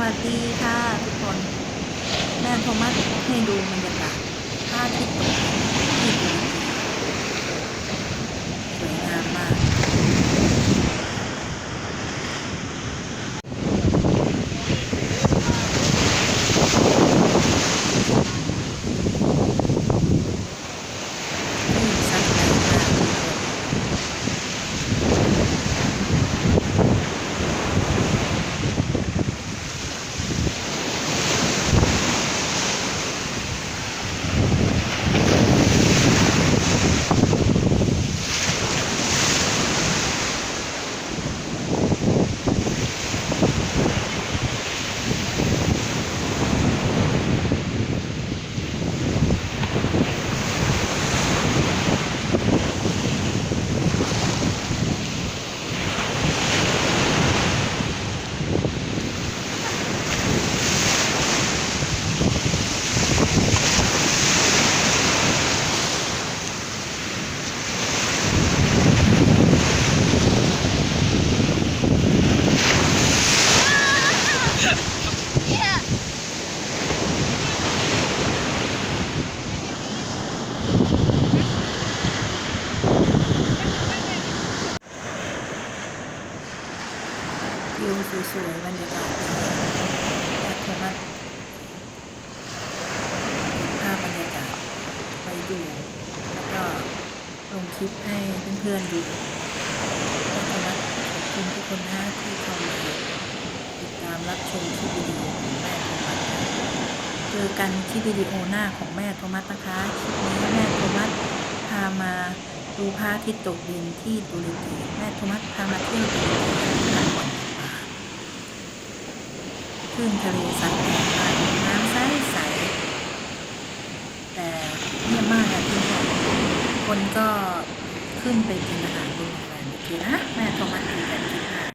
วัสดีค่ะทุกคนแม่โทมัสให้ดูบรรยากาศพระอาทิตย์ตกที่ดูสวยงามมากที่ซัดแรงมากวิวสวยๆบรรยากาศแม่โทมัสภาพบรรยากาศไปดูแล้วก็ลงคลิปให้เพื่อนๆดูแม่โทมัสขอบคุณทุกคนนะที่เข้ามาติดตามรับชมคลิปวิดีโอของแม่โทมัสเจอกันคลิปวิดีโอหน้าของแม่โทมัสนะคะคลิปนี้แม่โทมัสพามาดูพระอาทิตย์ตกดินที่ตุรกีแม่โทมัสพามาเที่ยวตุรกีพักผ่อนคลื่นทะเลซัดแรงมากน้ำใสแต่เงียบมากอะที่นี่คนก็ขึ้นไปกินอาหารบนโรงแรมโอเคนะแม่โทมัสคุยกัน